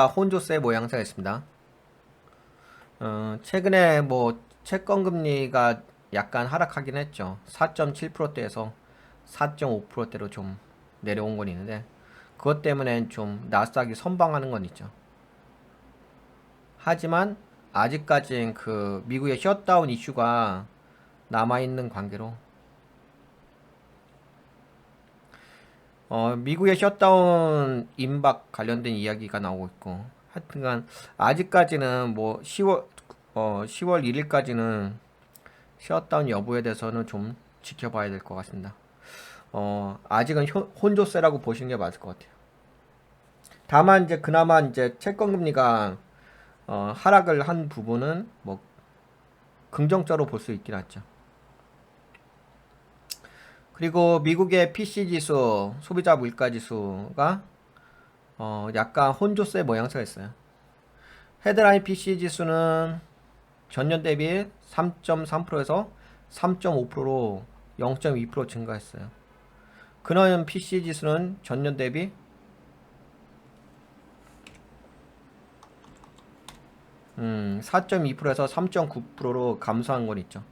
혼조세 모양새가 있습니다. 최근에 뭐 채권 금리가 약간 하락하긴 했죠. 4.7%대에서 4.5%대로 좀 내려온 건 있는데 그것 때문에 좀 나스닥이 선방하는 건 있죠. 하지만 아직까진 그 미국의 셧다운 이슈가 남아있는 관계로 미국의 셧다운 임박 관련된 이야기가 나오고 있고 하여튼간 아직까지는 뭐 10월 1일까지는 셧다운 여부에 대해서는 좀 지켜봐야 될 것 같습니다. 아직은 혼조세라고 보시는 게 맞을 것 같아요. 다만 이제 그나마 이제 채권 금리가 하락을 한 부분은 뭐 긍정적으로 볼 수 있긴 하죠. 그리고 미국의 PC 지수, 소비자 물가 지수가 약간 혼조세 모양새가 있어요. 헤드라인 PC 지수는 전년 대비 3.3%에서 3.5%로 0.2% 증가했어요. 근원 PC 지수는 전년 대비 4.2%에서 3.9%로 감소한 건 있죠.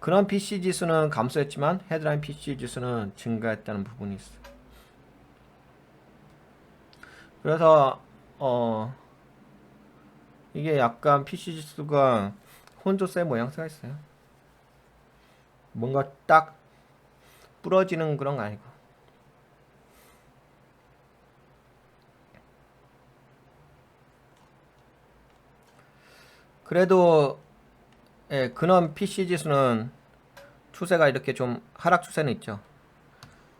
근원 PC 지수는 감소했지만 헤드라인 PC 지수는 증가했다는 부분이 있어요. 그래서 이게 약간 PC 지수가 혼조세 모양새가 있어요. 뭔가 딱 부러지는 그런 거 아니고. 그래도 근원 PC 지수는 추세가 이렇게 좀 하락 추세는 있죠.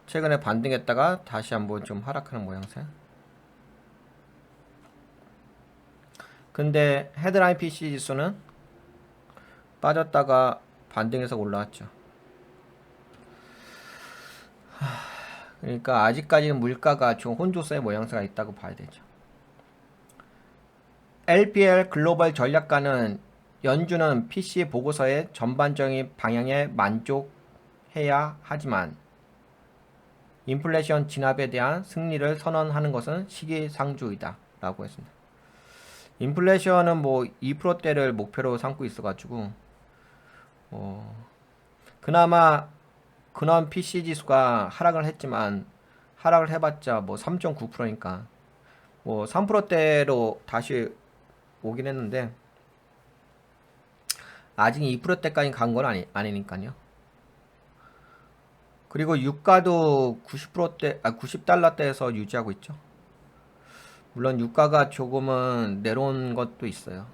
최근에 반등했다가 다시 한번 좀 하락하는 모양새. 근데 헤드라인 PC 지수는 빠졌다가 반등해서 올라왔죠. 그러니까 아직까지는 물가가 좀 혼조세 모양새가 있다고 봐야 되죠. LPL 글로벌 전략가는 연준은 PC 보고서의 전반적인 방향에 만족해야 하지만 인플레이션 진압에 대한 승리를 선언하는 것은 시기상조이다 라고 했습니다. 인플레이션은 뭐 2%대를 목표로 삼고 있어가지고 그나마 근원 PC 지수가 하락을 했지만 하락을 해봤자 뭐 3.9%니까 뭐 3%대로 다시 오긴 했는데 아직 2%대까지 간 건 아니니까요. 그리고 유가도 90%대, 90달러대에서 유지하고 있죠. 물론 유가가 조금은 내려온 것도 있어요.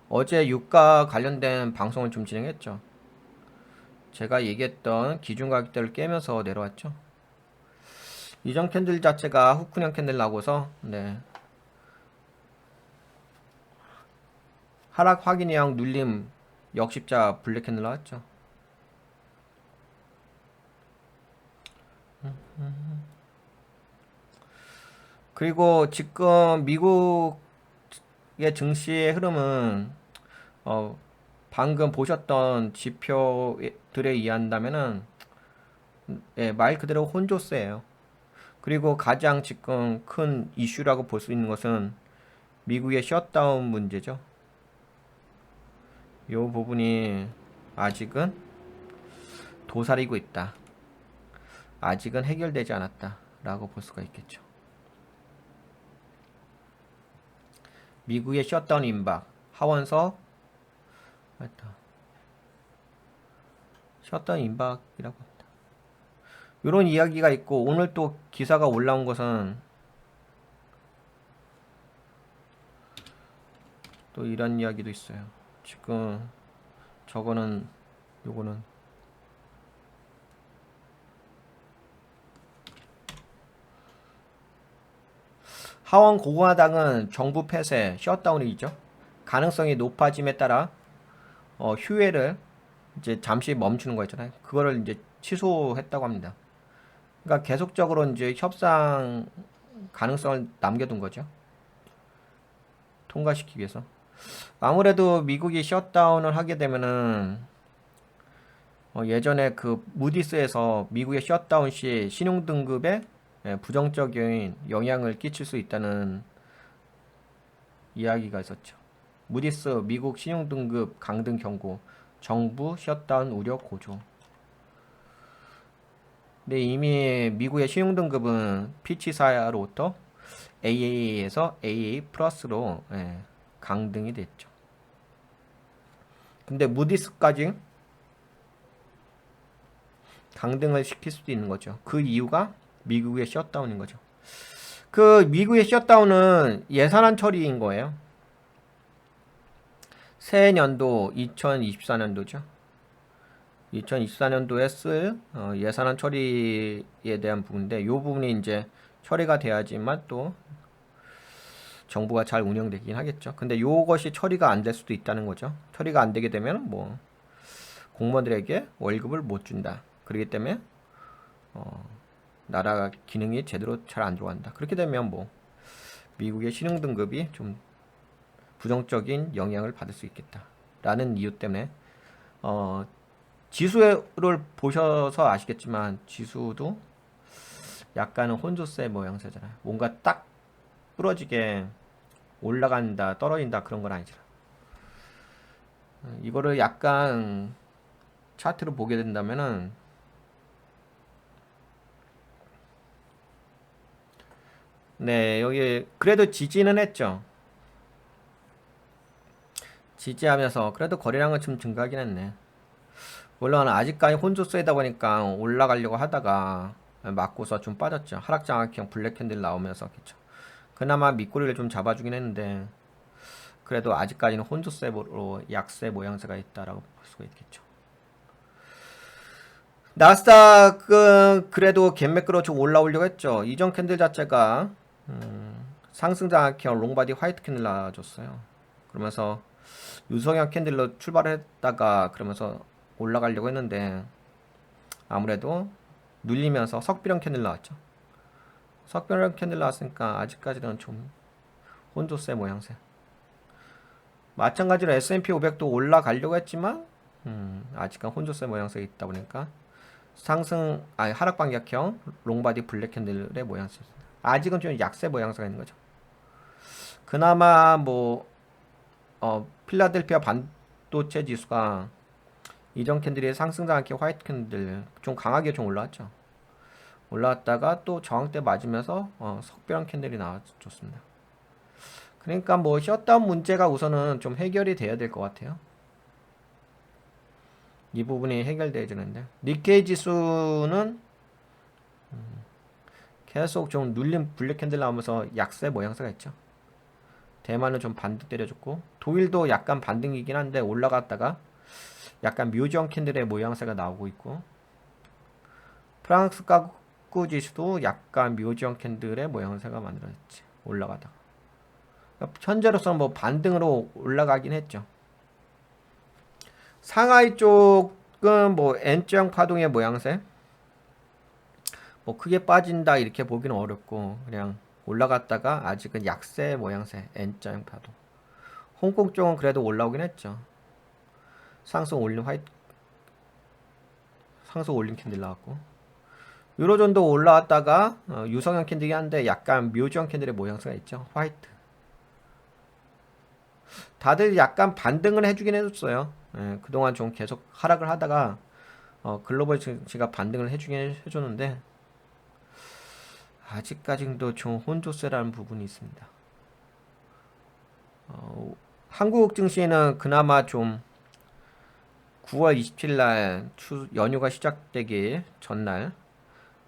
어제 유가 관련된 방송을 좀 진행했죠. 제가 얘기했던 기준 가격대를 깨면서 내려왔죠. 이전 캔들 자체가 후크형 캔들 나고서 하락 확인형 눌림 역십자 블랙 캔들 나왔죠. 그리고 지금 미국의 증시의 흐름은 방금 보셨던 지표들에 의한다면은 말 그대로 혼조세예요. 그리고 가장 지금 큰 이슈라고 볼 수 있는 것은 미국의 셧다운 문제죠. 이 부분이 아직은 도사리고 있다. 아직은 해결되지 않았다. 라고 볼 수가 있겠죠. 미국의 셧다운 임박, 하원석, 셧다운 임박이라고 합니다. 이런 이야기가 있고 오늘 또 기사가 올라온 것은 또 이런 이야기도 있어요. 지금 요거는 하원 공화당은 정부 폐쇄, 셧다운이죠. 가능성이 높아짐에 따라 휴회를 이제 잠시 멈추는 거 있잖아요. 그거를 이제 취소했다고 합니다. 그러니까 계속적으로 이제 협상 가능성을 남겨둔 거죠. 통과시키기 위해서. 아무래도 미국이 셧다운을 하게 되면은 예전에 그 무디스에서 미국의 셧다운 시 신용등급에 부정적인 영향을 끼칠 수 있다는 이야기가 있었죠. 무디스 미국 신용등급 강등 경고, 정부 셧다운 우려 고조. 근데 이미 미국의 신용등급은 피치4로부터 AA에서 AA 플러스로 강등이 됐죠. 근데 무디스까지 강등을 시킬 수도 있는 거죠. 그 이유가 미국의 셧다운인 거죠. 그 미국의 셧다운은 예산안 처리인 거예요. 새 년도 2024년도죠. 2024년도에 쓸 예산안 처리에 대한 부분인데 이 부분이 이제 처리가 돼야지만 또 정부가 잘 운영되긴 하겠죠. 근데 요것이 처리가 안 될 수도 있다는 거죠. 처리가 안 되게 되면 뭐 공무원들에게 월급을 못 준다. 그렇기 때문에 나라 기능이 제대로 잘 안 들어간다. 그렇게 되면 뭐 미국의 신용등급이 좀 부정적인 영향을 받을 수 있겠다. 라는 이유 때문에 지수를 보셔서 아시겠지만 지수도 약간은 혼조세 모양새잖아요. 뭔가 딱 부러지게 올라간다, 떨어진다 그런 건 아니잖아. 이거를 약간 차트로 보게 된다면은 네, 여기 그래도 지지는 했죠. 지지하면서 그래도 거래량은 좀 증가하긴 했네. 물론 아직까지 혼조세이다 보니까 올라가려고 하다가 맞고서 좀 빠졌죠. 하락장악형 블랙 캔들 나오면서 그쵸. 그나마 밑꼬리를 좀 잡아주긴 했는데 그래도 아직까지는 혼조세로 약세 모양새가 있다라고 볼 수가 있겠죠. 나스닥은 그래도 갭매크로 좀 올라오려고 했죠. 이전 캔들 자체가 상승장악형 롱바디 화이트 캔들 나와줬어요. 그러면서 유성형 캔들로 출발을 했다가 그러면서 올라가려고 했는데 아무래도 눌리면서 석비령 캔들 나왔죠. 석비령 캔들 나왔으니까 아직까지는 좀 혼조세 모양새. 마찬가지로 S&P 500도 올라가려고 했지만 아직은 혼조세 모양새가 있다 보니까 하락 반격형 롱바디 블랙 캔들의 모양새. 아직은 좀 약세 모양새가 있는 거죠. 그나마 뭐 필라델피아 반도체 지수가 이전 캔들이 상승장악형 화이트 캔들 좀 강하게 좀 올라왔죠. 올라왔다가 또 저항대 맞으면서 석별한 캔들이 나와줬습니다. 그러니까 뭐 셧다운 문제가 우선은 좀 해결이 돼야 될 것 같아요. 이 부분이 해결돼야 되는데 니케이 지수는 계속 좀 눌린 블랙 캔들 나오면서 약세 모양새가 있죠. 대만은 좀 반등 때려줬고 독일도 약간 반등이긴 한데 올라갔다가 약간 묘지형 캔들의 모양새가 나오고 있고 프랑스 가구 지수도 약간 묘지형 캔들의 모양새가 만들어졌지. 올라가다가 현재로서는 뭐 반등으로 올라가긴 했죠. 상하이 쪽은 뭐 N자형 파동의 모양새 뭐 크게 빠진다 이렇게 보기는 어렵고 그냥 올라갔다가 아직은 약세 모양새 N자형 파동. 홍콩 쪽은 그래도 올라오긴 했죠. 상승 올린 캔들 나왔고 유로존도 올라왔다가 유성형 캔들이 한데 약간 묘지형 캔들의 모양새가 있죠. 화이트. 다들 약간 반등을 해주긴 해줬어요. 그동안 좀 계속 하락을 하다가 글로벌 증시가 반등을 해주긴 해줬는데 아직까지도 좀 혼조세라는 부분이 있습니다. 한국 증시는 그나마 좀 9월 27일 날 연휴가 시작되기 전날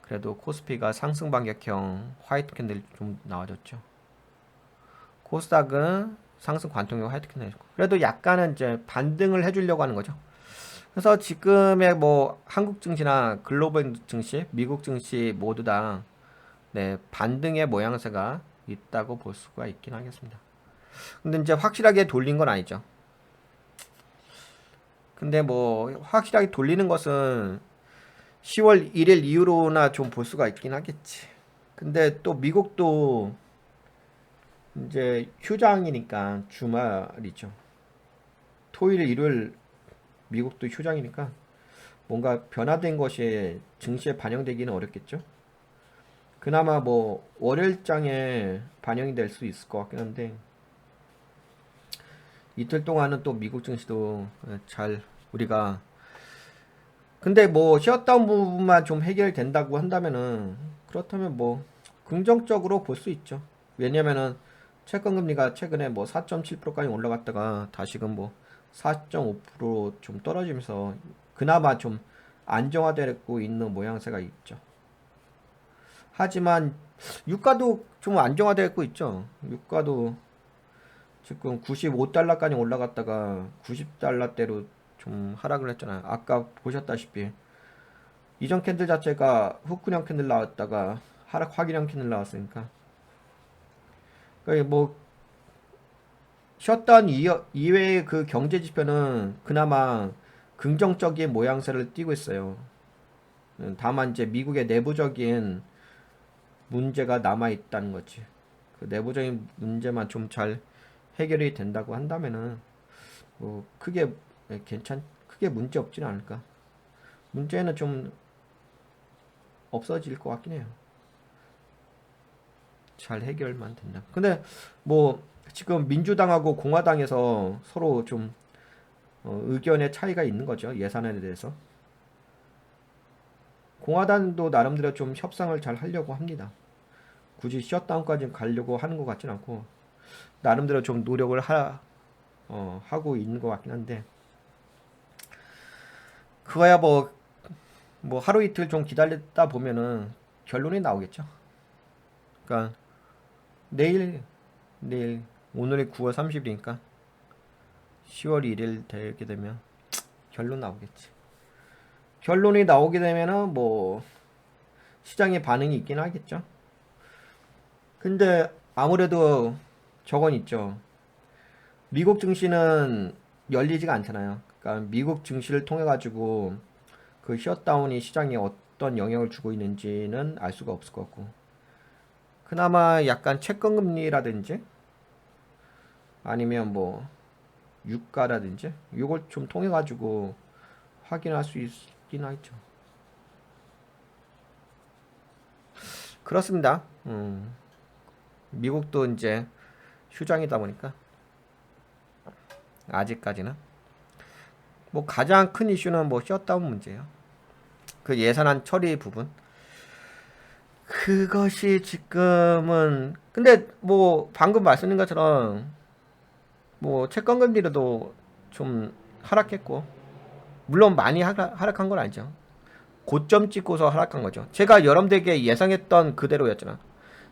그래도 코스피가 상승 반격형 화이트 캔들 좀 나와줬죠. 코스닥은 상승 관통형 화이트 캔들 그래도 약간은 이제 반등을 해주려고 하는 거죠. 그래서 지금의 뭐 한국 증시나 글로벌 증시, 미국 증시 모두 다 반등의 모양새가 있다고 볼 수가 있긴 하겠습니다. 근데 이제 확실하게 돌린 건 아니죠. 근데 뭐 확실하게 돌리는 것은 10월 1일 이후로나 좀 볼 수가 있긴 하겠지. 근데 또 미국도 이제 휴장이니까 주말이죠. 토요일, 일요일 미국도 휴장이니까 뭔가 변화된 것이 증시에 반영되기는 어렵겠죠. 그나마 뭐 월요일장에 반영이 될 수 있을 것 같긴 한데 이틀 동안은 또 미국 증시도 잘 우리가 근데 뭐 셧다운 부분만 좀 해결된다고 한다면은 그렇다면 뭐 긍정적으로 볼 수 있죠. 왜냐면은 채권 금리가 최근에 뭐 4.7%까지 올라갔다가 다시금 뭐 4.5%좀 떨어지면서 그나마 좀 안정화되고 있는 모양새가 있죠. 하지만 유가도 좀 안정화되고 있죠. 유가도 지금 95달러까지 올라갔다가 90달러대로 좀 하락을 했잖아요. 아까 보셨다시피 이전 캔들 자체가 후끈형 캔들 나왔다가 하락 확인형 캔들 나왔으니까 그러니까 뭐 셧다운 이외의 그 경제 지표는 그나마 긍정적인 모양새를 띠고 있어요. 다만 이제 미국의 내부적인 문제가 남아 있다는 거지. 그 내부적인 문제만 좀 잘 해결이 된다고 한다면은 뭐 크게 문제 없지는 않을까. 문제는 좀 없어질 것 같긴 해요. 잘 해결만 된다. 근데 뭐 지금 민주당하고 공화당에서 서로 좀 의견의 차이가 있는 거죠. 예산에 대해서. 공화당도 나름대로 좀 협상을 잘 하려고 합니다. 굳이 셧다운까지 가려고 하는 것 같진 않고 나름대로 좀 노력을 하고 있는 것 같긴 한데 그거야 뭐 하루 이틀 좀 기다렸다 보면은 결론이 나오겠죠. 그러니까 내일 오늘이 9월 30일이니까 10월 1일 되게 되면 결론 나오겠지. 결론이 나오게 되면은 뭐 시장의 반응이 있긴 하겠죠. 근데 아무래도 저건 있죠. 미국 증시는 열리지가 않잖아요. 그러니까 미국 증시를 통해 가지고 그 셧다운이 시장에 어떤 영향을 주고 있는지는 알 수가 없을 것 같고 그나마 약간 채권 금리라든지 아니면 뭐 유가라든지 이걸 좀 통해 가지고 확인할 수 있긴 하죠. 그렇습니다. 미국도 이제 휴장이다 보니까 아직까지는 뭐 가장 큰 이슈는 뭐 셧다운 문제예요. 그 예산안 처리 부분. 그것이 지금은 근데 뭐 방금 말씀드린 것처럼 뭐 채권 금리도 좀 하락했고 물론 많이 하락한 건 아니죠. 고점 찍고서 하락한 거죠. 제가 여러분들에게 예상했던 그대로였잖아.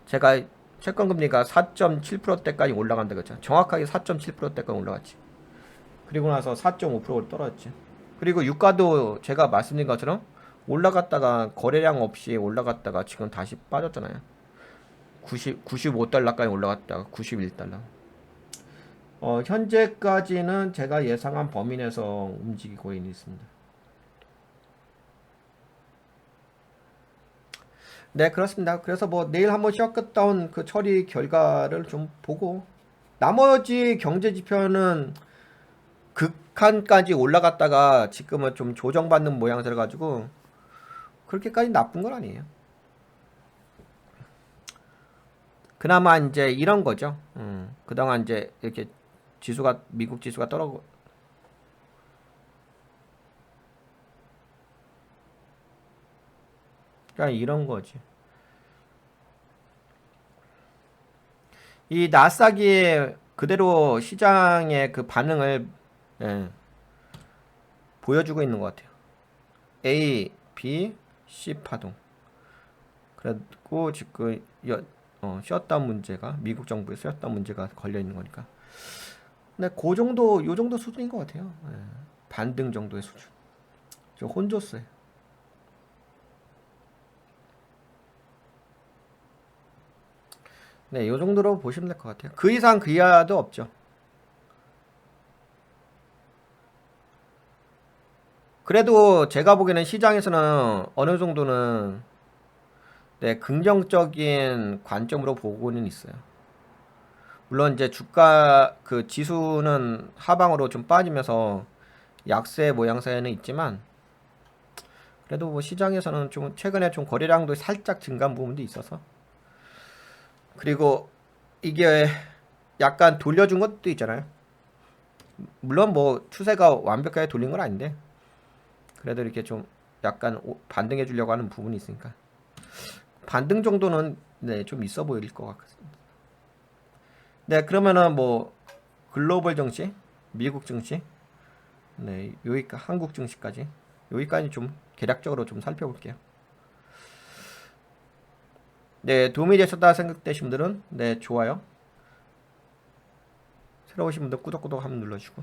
제가 채권 금리가 4.7%대까지 올라간다 그랬죠. 정확하게 4.7%대까지 올라갔지. 그리고 나서 4.5%로 떨어졌지. 그리고 유가도 제가 말씀드린 것처럼 올라갔다가 거래량 없이 올라갔다가 지금 다시 빠졌잖아요. 95달러까지 올라갔다가 91달러. 현재까지는 제가 예상한 범위 내에서 움직이고 있습니다. 네, 그렇습니다. 그래서 뭐 내일 한번 셧다운 그 처리 결과를 좀 보고 나머지 경제 지표는 극한까지 올라갔다가 지금은 좀 조정받는 모양새를 가지고 그렇게까지 나쁜 건 아니에요. 그나마 이제 이런 거죠. 그동안 이제 이렇게 미국 지수가 떨어고 그러니까 이런 거지. 이 나스닥이 그대로 시장의 그 반응을 보여주고 있는 것 같아요. A, B, C 파동. 그리고 지금 셧다운 문제가 미국 정부의 셧다운 문제가 걸려 있는 거니까. 근데 요 정도 수준인 것 같아요. 반등 정도의 수준. 좀 혼줬어요. 네, 요 정도로 보시면 될 것 같아요. 그 이상 그 이하도 없죠. 그래도 제가 보기에는 시장에서는 어느 정도는 네, 긍정적인 관점으로 보고는 있어요. 물론 이제 주가 그 지수는 하방으로 좀 빠지면서 약세 모양새는 있지만 그래도 뭐 시장에서는 좀 최근에 좀 거래량도 살짝 증가한 부분도 있어서 그리고 이게 약간 돌려준 것도 있잖아요. 물론 뭐 추세가 완벽하게 돌린 건 아닌데 그래도 이렇게 좀 약간 반등해 주려고 하는 부분이 있으니까 반등 정도는 네, 좀 있어 보일 것 같습니다. 네, 그러면은 뭐 글로벌 증시, 미국 증시, 네, 여기 한국 증시까지 여기까지 좀 개략적으로 좀 살펴볼게요. 네, 도움이 되셨다 생각되신 분들은 네, 좋아요. 새로 오신 분들 꾸덕꾸덕 한번 눌러주고.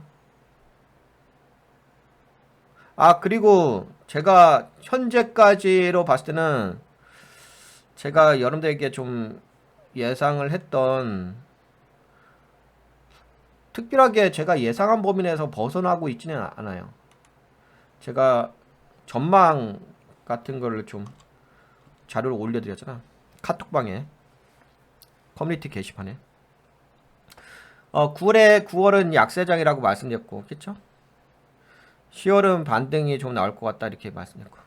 아, 그리고 제가 현재까지로 봤을 때는 제가 여러분들에게 좀 예상을 했던 특별하게 제가 예상한 범위 내에서 벗어나고 있지는 않아요. 제가 전망 같은 거를 좀 자료를 올려드렸잖아. 카톡방에 커뮤니티 게시판에 9월은 약세장이라고 말씀드렸고 그쵸? 10월은 반등이 좀 나올 것 같다 이렇게 말씀드렸고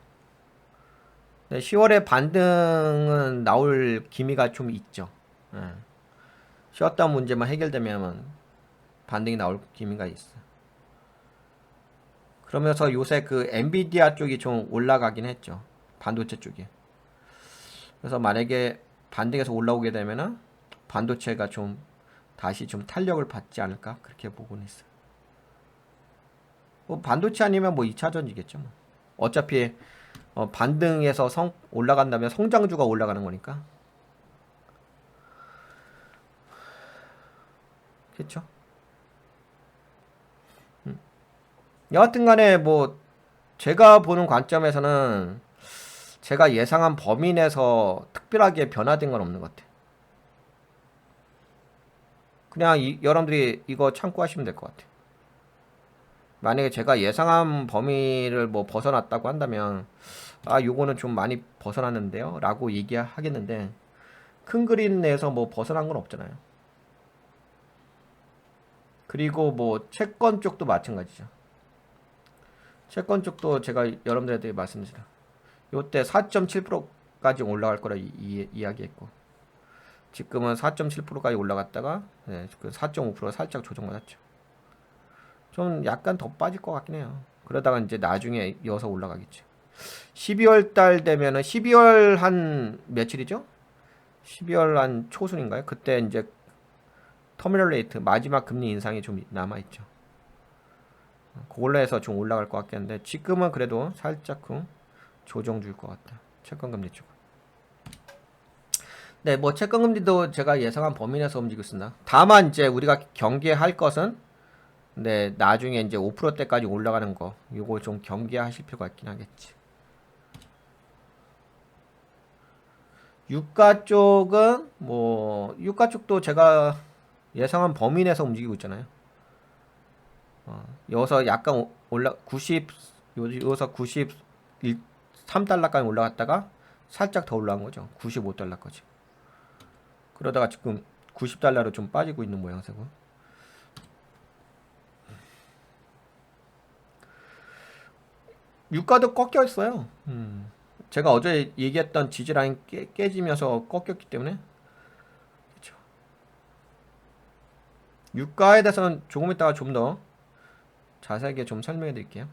네, 10월에 반등은 나올 기미가 좀 있죠. 예. 쉬었던 문제만 해결되면 반등이 나올 기미가 있어. 그러면서 요새 그 엔비디아 쪽이 좀 올라가긴 했죠. 반도체 쪽이. 그래서 만약에 반등해서 올라오게 되면은 반도체가 좀 다시 좀 탄력을 받지 않을까 그렇게 보고는 있어요. 뭐 반도체 아니면 뭐 2차전지겠죠. 뭐. 어차피 반등해서 올라간다면 성장주가 올라가는 거니까. 그렇죠? 여하튼간에 뭐 제가 보는 관점에서는 제가 예상한 범위 내에서 특별하게 변화된 건 없는 것 같아요. 그냥 여러분들이 이거 참고하시면 될 것 같아요. 만약에 제가 예상한 범위를 뭐 벗어났다고 한다면 아 요거는 좀 많이 벗어났는데요 라고 얘기하겠는데 큰 그림 내에서 뭐 벗어난 건 없잖아요. 그리고 뭐 채권 쪽도 마찬가지죠. 채권 쪽도 제가 여러분들한테 말씀드리라 요때 4.7%까지 올라갈 거라 이야기했고 지금은 4.7%까지 올라갔다가 네, 그 4.5% 살짝 조정받았죠. 좀 약간 더 빠질 것 같긴 해요. 그러다가 이제 나중에 이어서 올라가겠죠. 12월 달 되면은 12월 한 며칠이죠? 12월 한 초순인가요? 그때 이제 터미널 레이트 마지막 금리 인상이 좀 남아 있죠. 그걸로 해서 좀 올라갈 것 같긴 한데 지금은 그래도 살짝 조정 줄 것 같다. 채권 금리 쪽. 네, 뭐 채권 금리도 제가 예상한 범위 내에서 움직이고 있습니다. 다만 이제 우리가 경계할 것은 네, 나중에 이제 5%대까지 올라가는 거 요거 좀 경계하실 필요가 있긴 하겠지. 유가 쪽은 뭐 유가 쪽도 제가 예상한 범위 내에서 움직이고 있잖아요. 여기서 약간 올라 90 여기서 93달러까지 올라갔다가 살짝 더 올라간 거죠. 95달러까지. 그러다가 지금 90달러로 좀 빠지고 있는 모양새고. 유가도 꺾여 있어요. 제가 어제 얘기했던 지지라인 깨지면서 꺾였기 때문에 그렇죠. 유가에 대해서는 조금 이따가 좀 더 자세하게 좀 설명해 드릴게요.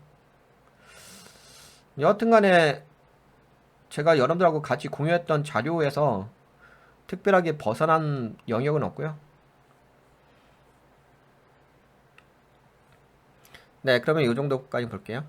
여하튼간에 제가 여러분들하고 같이 공유했던 자료에서 특별하게 벗어난 영역은 없고요. 네, 그러면 이 정도까지 볼게요.